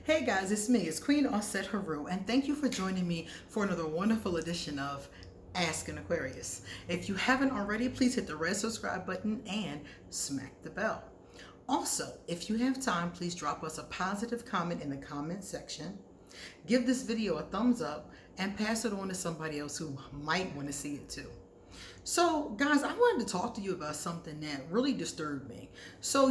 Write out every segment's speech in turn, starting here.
Hey guys, it's me, it's Queen Offset Haru, and thank you for joining me for another wonderful edition of Ask an Aquarius. If you haven't already, please hit the red subscribe button and smack the bell. Also, if you have time, please drop us a positive comment in the comment section. Give this video a thumbs up and pass it on to somebody else who might want to see it too. So, guys, I wanted to talk to you about something that really disturbed me. So,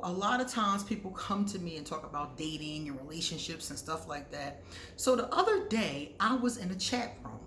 a lot of times people come to me and talk about dating and relationships and stuff like that. So, the other day, I was in a chat room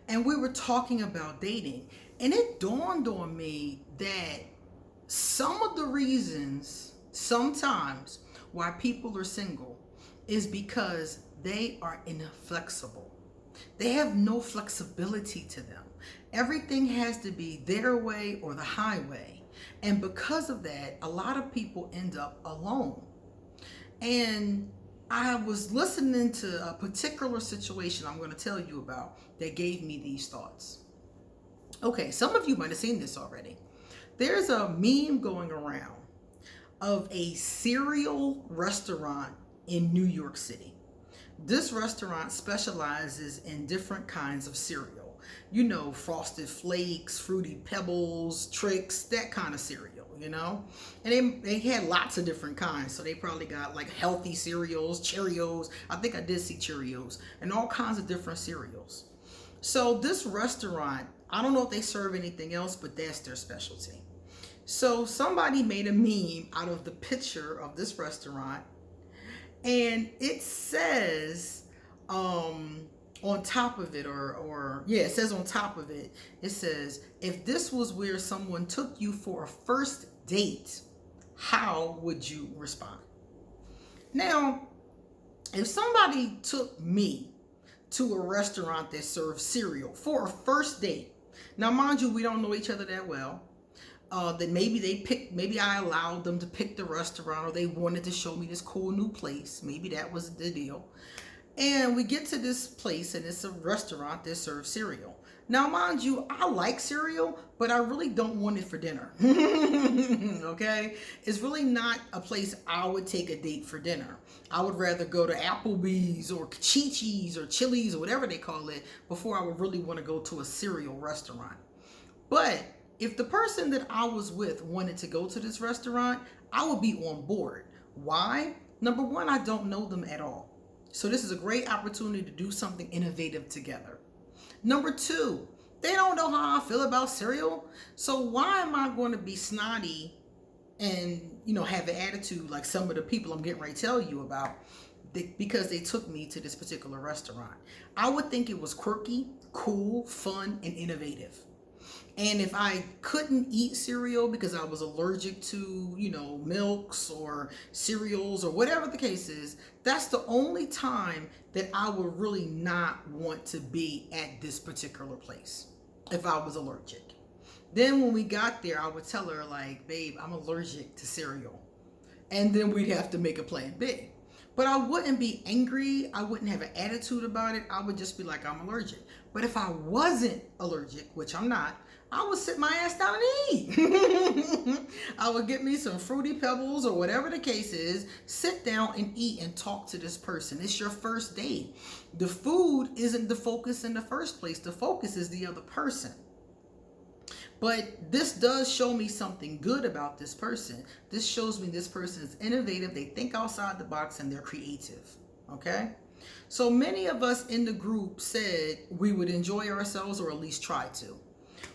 and we were talking about dating, and it dawned on me that some of the reasons sometimes why people are single is because they are inflexible. They have no flexibility to them. Everything has to be their way or the highway. And because of that, a lot of people end up alone. And I was listening to a particular situation I'm going to tell you about that gave me these thoughts. Okay, some of you might have seen this already. There's a meme going around of a cereal restaurant in New York City. This restaurant specializes in different kinds of cereal. Frosted flakes, fruity pebbles, tricks, that kind of cereal, And they had lots of different kinds. So they probably got like healthy cereals, Cheerios. I think I did see Cheerios and all kinds of different cereals. So this restaurant, I don't know if they serve anything else, but that's their specialty. So somebody made a meme out of the picture of this restaurant, and it says on top of it, it says on top of it, it says, if this was where someone took you for a first date, how would you respond? Now, if somebody took me to a restaurant that serves cereal for a first date, now mind you, we don't know each other that well. That maybe I allowed them to pick the restaurant, or they wanted to show me this cool new place. Maybe that was the deal. And we get to this place, and it's a restaurant that serves cereal. Now, mind you, I like cereal, but I really don't want it for dinner. Okay? It's really not a place I would take a date for dinner. I would rather go to Applebee's or Chi-Chi's or Chili's or whatever they call it before I would really want to go to a cereal restaurant. But if the person that I was with wanted to go to this restaurant, I would be on board. Why? Number one, I don't know them at all. So this is a great opportunity to do something innovative together. Number two, they don't know how I feel about cereal. So why am I going to be snotty and, have an attitude like some of the people I'm getting ready to tell you about because they took me to this particular restaurant? I would think it was quirky, cool, fun, and innovative. And if I couldn't eat cereal because I was allergic to, milks or cereals or whatever the case is, that's the only time that I would really not want to be at this particular place if I was allergic. Then when we got there, I would tell her, like, babe, I'm allergic to cereal. And then we'd have to make a plan B. But I wouldn't be angry. I wouldn't have an attitude about it. I would just be like, I'm allergic. But if I wasn't allergic, which I'm not, I would sit my ass down and eat. I would get me some Fruity Pebbles or whatever the case is, sit down and eat and talk to this person. It's your first date. The food isn't the focus in the first place. The focus is the other person. But this does show me something good about this person. This shows me this person is innovative, they think outside the box, and they're creative. Okay? So many of us in the group said we would enjoy ourselves, or at least try to.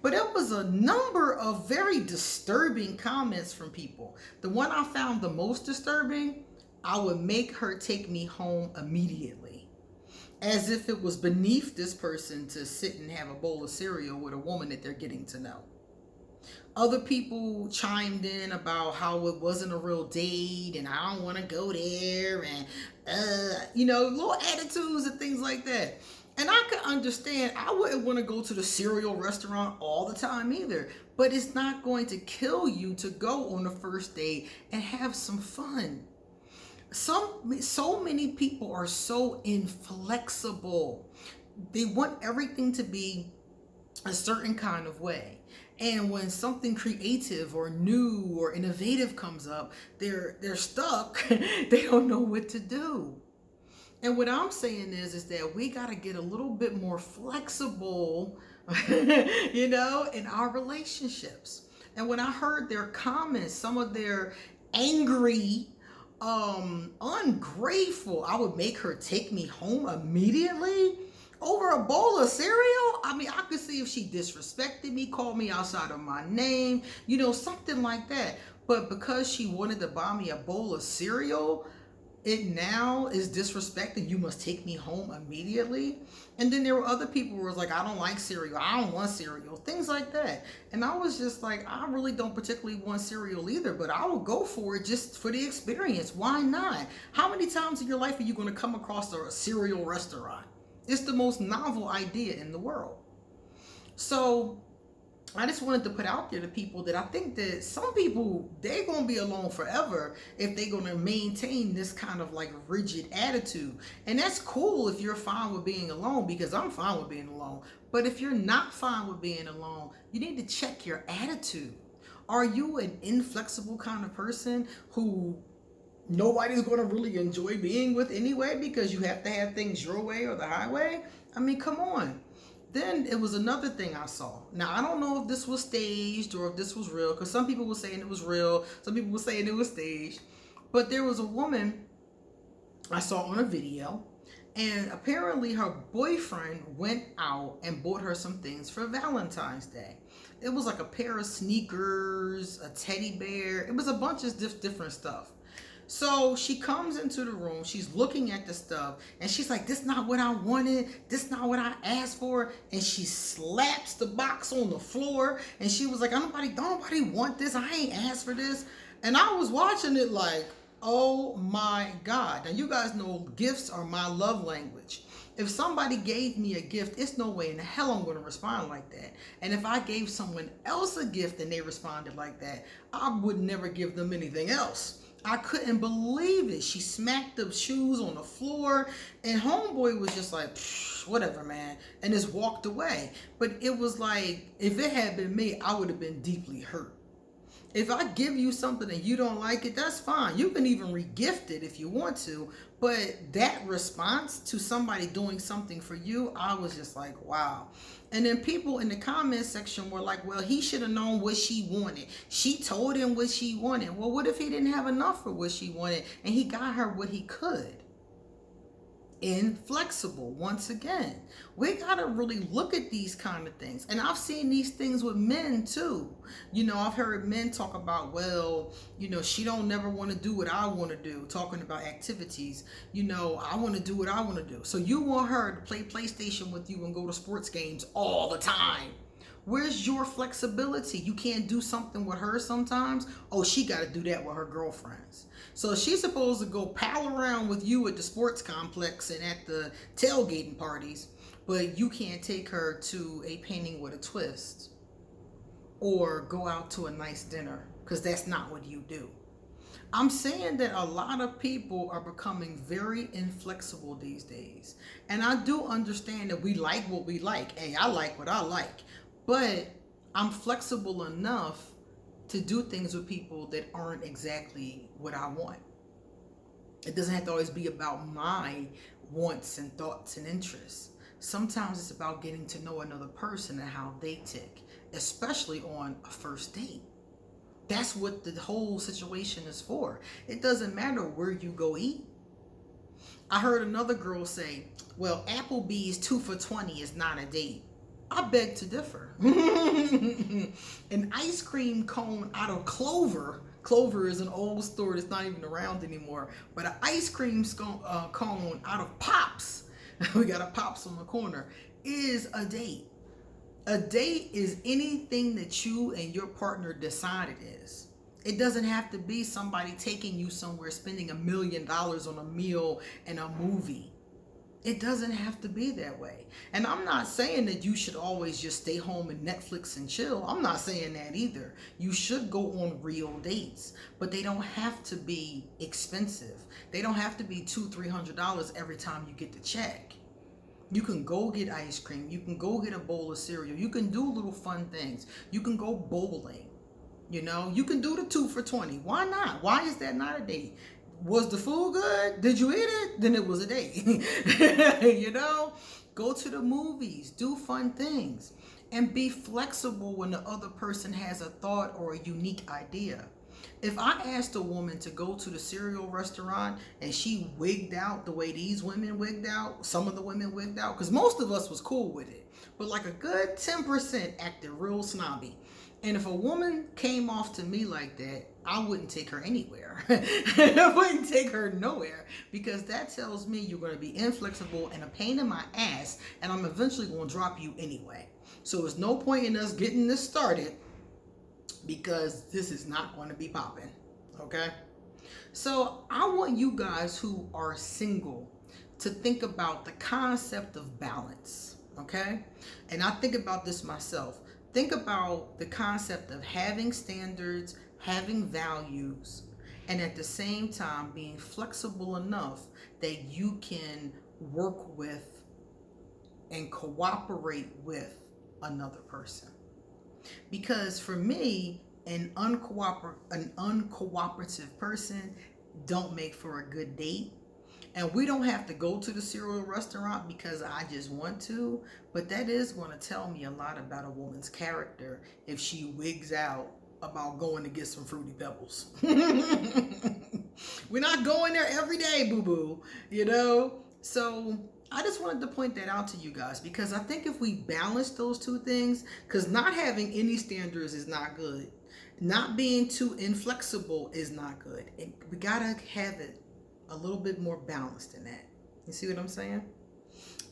But it was a number of very disturbing comments from people. The one I found the most disturbing, I would make her take me home immediately. As if it was beneath this person to sit and have a bowl of cereal with a woman that they're getting to know. Other people chimed in about how it wasn't a real date and I don't want to go there and, little attitudes and things like that. And I could understand, I wouldn't want to go to the cereal restaurant all the time either. But it's not going to kill you to go on the first date and have some fun. So many people are so inflexible. They want everything to be a certain kind of way. And when something creative or new or innovative comes up, they're stuck. They don't know what to do. And what I'm saying is that we got to get a little bit more flexible, in our relationships. And when I heard their comments, some of their angry, ungrateful, I would make her take me home immediately over a bowl of cereal. I mean, I could see if she disrespected me, called me outside of my name, something like that. But because she wanted to buy me a bowl of cereal, it now is disrespecting. You must take me home immediately. And then there were other people who was like, I don't like cereal, I don't want cereal, things like that. And I was just like, I really don't particularly want cereal either, but I will go for it just for the experience. Why not? How many times in your life are you going to come across a cereal restaurant? It's the most novel idea in the world. So I just wanted to put out there to people that I think that some people, they're going to be alone forever if they're going to maintain this kind of like rigid attitude. And that's cool if you're fine with being alone, because I'm fine with being alone. But if you're not fine with being alone, you need to check your attitude. Are you an inflexible kind of person who nobody's going to really enjoy being with anyway, because you have to have things your way or the highway? I mean, come on. Then it was another thing I saw. Now, I don't know if this was staged or if this was real, because some people were saying it was real, some people were saying it was staged. But there was a woman I saw on a video, and apparently her boyfriend went out and bought her some things for Valentine's Day. It was like a pair of sneakers, a teddy bear. It was a bunch of different stuff. So she comes into the room, she's looking at the stuff, and she's like, this not what I wanted, this not what I asked for, and she slaps the box on the floor, and she was like, don't nobody want this, I ain't asked for this. And I was watching it like, oh my God. Now you guys know gifts are my love language. If somebody gave me a gift, it's no way in hell I'm going to respond like that. And if I gave someone else a gift and they responded like that, I would never give them anything else. I couldn't believe it. She smacked the shoes on the floor, and homeboy was just like, whatever, man, and just walked away. But it was like, if it had been me, I would have been deeply hurt. If I give you something and you don't like it, that's fine. You can even re-gift it if you want to. But that response to somebody doing something for you, I was just like, wow. And then people in the comment section were like, well, he should have known what she wanted. She told him what she wanted. Well, what if he didn't have enough for what she wanted and he got her what he could? Inflexible. Once again, we got to really look at these kind of things. And I've seen these things with men too. I've heard men talk about, well, she don't never want to do what I want to do, talking about activities. I want to do what I want to do. So you want her to play PlayStation with you and go to sports games all the time. Where's your flexibility? You can't do something with her sometimes? Oh, she got to do that with her girlfriends. So she's supposed to go pal around with you at the sports complex and at the tailgating parties, but you can't take her to a painting with a twist or go out to a nice dinner, because that's not what you do. I'm saying that a lot of people are becoming very inflexible these days. And I do understand that we like what we like. Hey, I like what I like. But I'm flexible enough to do things with people that aren't exactly what I want. It doesn't have to always be about my wants and thoughts and interests. Sometimes it's about getting to know another person and how they tick, especially on a first date. That's what the whole situation is for. It doesn't matter where you go eat. I heard another girl say, well, Applebee's 2 for $20 is not a date. I beg to differ. An ice cream cone out of Clover. Clover is an old store that's not even around anymore. But an ice cream cone out of Pops, we got a Pops on the corner, is a date. A date is anything that you and your partner decide it is. It doesn't have to be somebody taking you somewhere, spending $1 million on a meal and a movie. It doesn't have to be that way. And I'm not saying that you should always just stay home and Netflix and chill. I'm not saying that either. You should go on real dates, but they don't have to be expensive. They don't have to be $200-300 every time you get the check. You can go get ice cream. You can go get a bowl of cereal. You can do little fun things. You can go bowling. You know, you can do the 2 for $20. Why not? Why is that not a date? Was the food good? Did you eat it? Then it was a date. You know, go to the movies, do fun things, and be flexible when the other person has a thought or a unique idea. If I asked a woman to go to the cereal restaurant and she wigged out the way these women wigged out, some of the women wigged out, because most of us was cool with it, but like a good 10% acted real snobby. And if a woman came off to me like that, I wouldn't take her anywhere. I wouldn't take her nowhere, because that tells me you're going to be inflexible and a pain in my ass, and I'm eventually going to drop you anyway. So there's no point in us getting this started, because this is not going to be popping. Okay? So I want you guys who are single to think about the concept of balance. Okay? And I think about this myself. Think about the concept of having standards, having values, and at the same time being flexible enough that you can work with and cooperate with another person. Because for me, an uncooperative person don't make for a good date. And we don't have to go to the cereal restaurant because I just want to, but that is going to tell me a lot about a woman's character if she wigs out about going to get some Fruity Pebbles. We're not going there every day, boo-boo, you know? So I just wanted to point that out to you guys, because I think if we balance those two things, because not having any standards is not good. Not being too inflexible is not good. We got to have it a little bit more balanced than that. You see what I'm saying?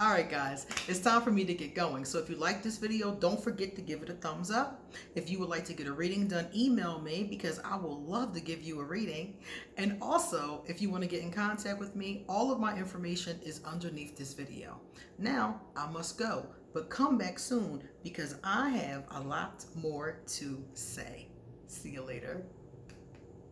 All right, guys, it's time for me to get going. So if you like this video, don't forget to give it a thumbs up. If you would like to get a reading done, email me, because I will love to give you a reading. And also, if you want to get in contact with me, all of my information is underneath this video. Now, I must go, but come back soon, because I have a lot more to say. See you later.